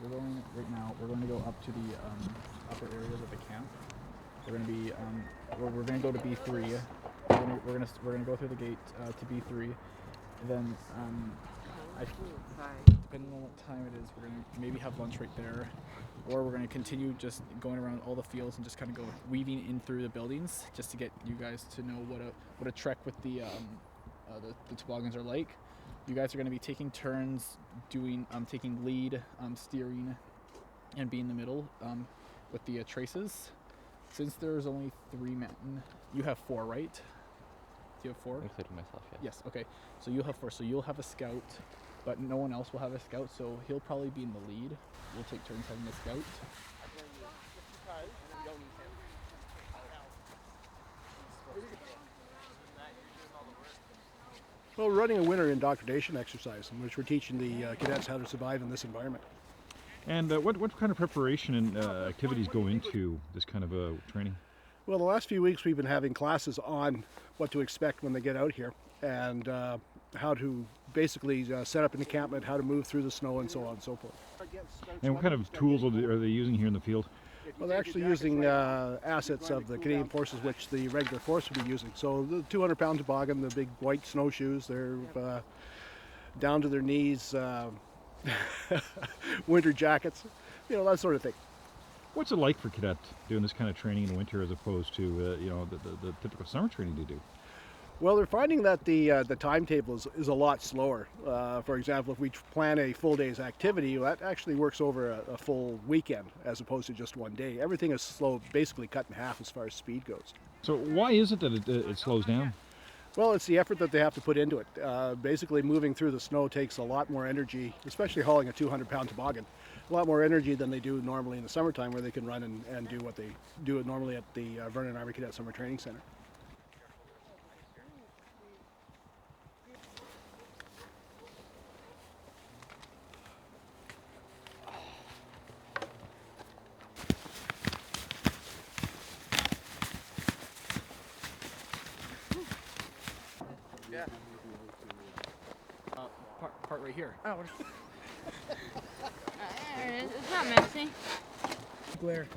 we're going right now. We're going to go up to the upper areas of the camp. We're going to be we're going to go to B3. We're going to go through the gate to B3. And then depending on what time it is, we're going to maybe have lunch right there, or we're going to continue just going around all the fields and just kind of go weaving in through the buildings, just to get you guys to know what a trek with the toboggans are like. You guys are going to be taking turns doing taking lead, steering, and being in the middle with the traces. Since there's only 3 men, you have 4, right? Do you have 4? Including myself, yeah. Yes. Okay. So you'll have 4. So you'll have a scout, but no one else will have a scout. So he'll probably be in the lead. We'll take turns having the scout. Well, we're running a winter indoctrination exercise in which we're teaching the cadets how to survive in this environment. And what kind of preparation and activities go into this kind of training? Well, the last few weeks we've been having classes on what to expect when they get out here, and how to basically set up an encampment, how to move through the snow, and so on and so forth. And what kind of tools are they using here in the field? Well, they're actually using assets of the Canadian Forces, which the regular force would be using. So the 200-pound toboggan, the big white snowshoes, they're down to their knees, winter jackets, that sort of thing. What's it like for cadets doing this kind of training in the winter as opposed to the typical summer training you do? Well, they're finding that the timetable is a lot slower. For example, if we plan a full day's activity, that actually works over a full weekend as opposed to just one day. Everything is slow, basically cut in half as far as speed goes. So why is it that it slows down? Well, it's the effort that they have to put into it. Basically, moving through the snow takes a lot more energy, especially hauling a 200-pound toboggan. A lot more energy than they do normally in the summertime, where they can run and do what they do normally at the Vernon Army Cadet Summer Training Center. Yeah. Part right here. Oh. There it is. It's not messy. Glare.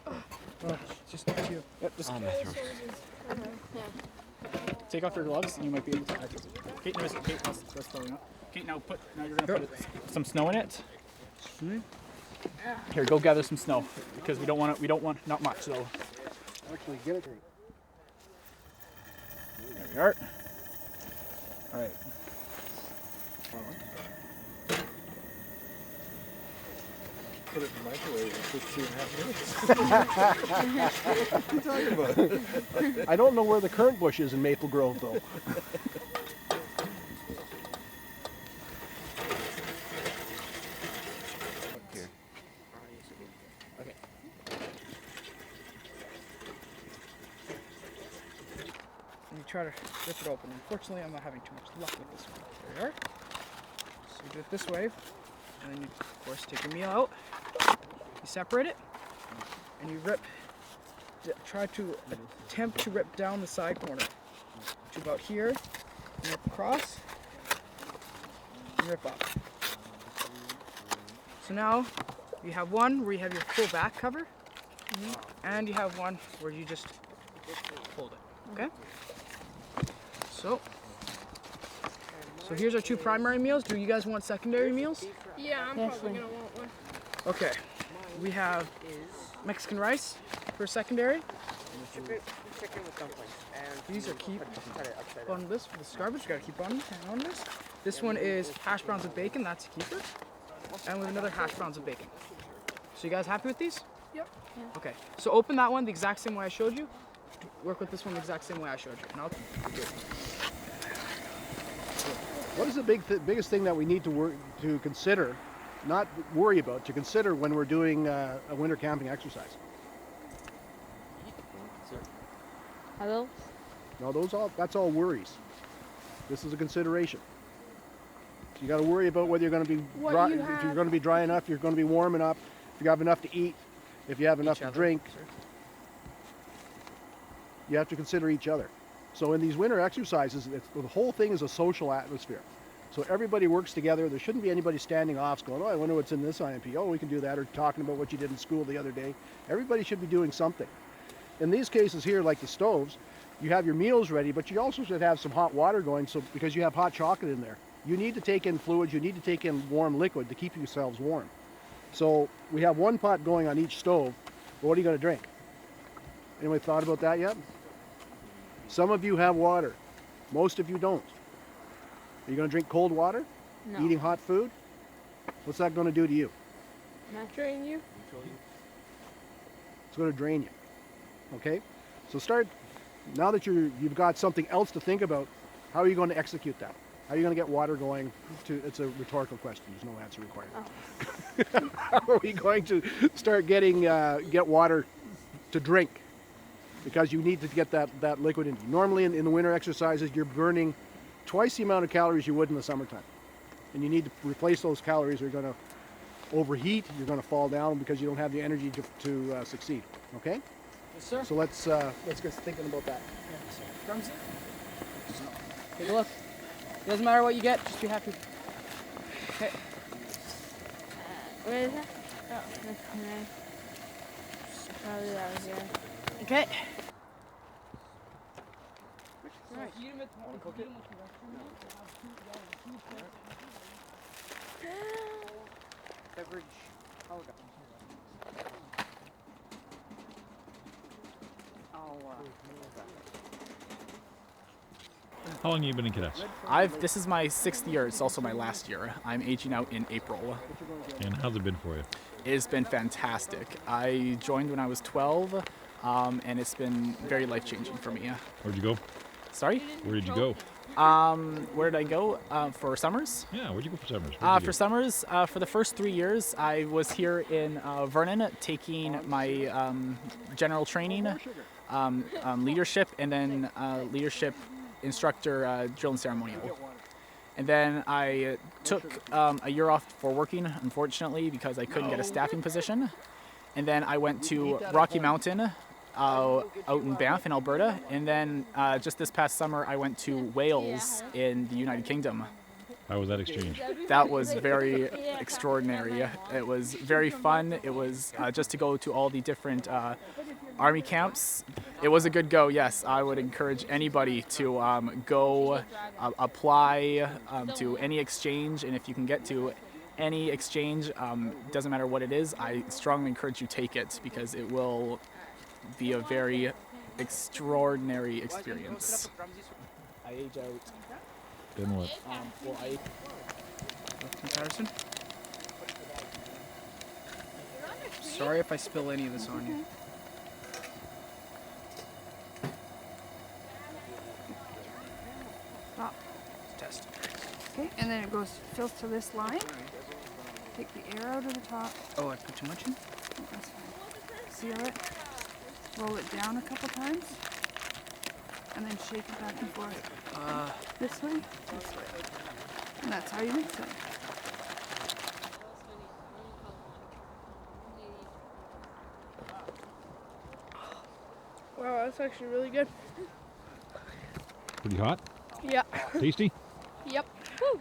Oh, just not you. Yep, just take off your gloves and you might be able to access it. Kate, no, that's throwing up. Kate, now you're gonna put some snow in it. Here, go gather some snow because we don't want not much though. Actually, get it. There we are. All right. Put it in the microwave for 2.5 minutes. What are you talking about? I don't know where the currant bush is in Maple Grove, though. Here. Okay. And you try to rip it open. Unfortunately, I'm not having too much luck with this one. There we are. So you do it this way, and then you, of course, take your meal out. You separate it, and you rip. Try to attempt to rip down the side corner to about here, and rip across, and rip up. So now you have one where you have your full back cover, and you have one where you just hold it. Okay. So here's our 2 primary meals. Do you guys want secondary meals? Yeah, I'm probably gonna want one. Okay. We have Mexican rice for secondary. Chicken with dumplings. And These are keep cut it upside down. on this. This garbage, gotta keep on this. This one is hash browns with bacon. That's a keeper. And with another hash browns with bacon. So you guys happy with these? Yep. Yeah. Okay. So open that one the exact same way I showed you. Work with this one the exact same way I showed you. And What is the biggest thing that we need to consider, not worry about, to consider when we're doing a winter camping exercise? Hello? No, that's all worries. This is a consideration. So you got to worry about whether you're going to be dry, if you're going to be dry enough, you're going to be warm enough, if you have enough to eat, if you have enough to drink. You have to consider each other. So in these winter exercises, the whole thing is a social atmosphere. So everybody works together. There shouldn't be anybody standing off going, oh, I wonder what's in this IMP. Oh, we can do that. Or talking about what you did in school the other day. Everybody should be doing something. In these cases here, like the stoves, you have your meals ready, but you also should have some hot water going because you have hot chocolate in there. You need to take in fluids. You need to take in warm liquid to keep yourselves warm. So we have one pot going on each stove. But what are you going to drink? Anybody thought about that yet? Some of you have water. Most of you don't. Are you going to drink cold water? No. Eating hot food? What's that going to do to you? Not drain you? It's going to drain you. Okay? So start, now that you've got something else to think about, how are you going to execute that? How are you going to get water going? It's a rhetorical question. There's no answer required. Oh. How are we going to start get water to drink? Because you need to get that liquid in. Normally in the winter exercises, you're burning twice the amount of calories you would in the summertime. And you need to replace those calories or you're going to overheat, you're going to fall down because you don't have the energy to succeed. Okay? Yes, sir. So let's get thinking about that. Drums. Take a look. Doesn't matter what you get, just be happy. Okay. Where is that? Oh, that's nice. Probably out here. Okay. Beverage. How long have you been in cadets? This is my 6th year. It's also my last year. I'm aging out in April. And how's it been for you? It's been fantastic. I joined when I was 12, and it's been very life-changing for me. Where'd you go? Sorry? Where did you go? Where did I go for summers? Yeah, where'd you go for summers? For summers, for the first 3 years, I was here in Vernon taking my general training, leadership, and then leadership instructor drill and ceremonial. And then I took a year off for working, unfortunately, because I couldn't get a staffing position. And then I went to Rocky Mountain out in Banff in Alberta. And then just this past summer, I went to Wales in the United Kingdom. How was that exchange? That was very extraordinary. It was very fun. It was just to go to all the different army camps. It was a good go, yes. I would encourage anybody to go apply to any exchange, and if you can get to any exchange, doesn't matter what it is, I strongly encourage you take it because it will be a very extraordinary experience. I age out. Then what? Well, I Comparison. Sorry if I spill any of this on you. Stop. Test. Okay, and then it goes fills to this line. Take the air out of the top. Oh, I put too much in? That's fine. Seal it. Roll it down a couple times. And then shake it back and forth. This way, this way. And that's how you mix it. Wow, that's actually really good. Pretty hot? Yeah. Tasty? Yep. Woo.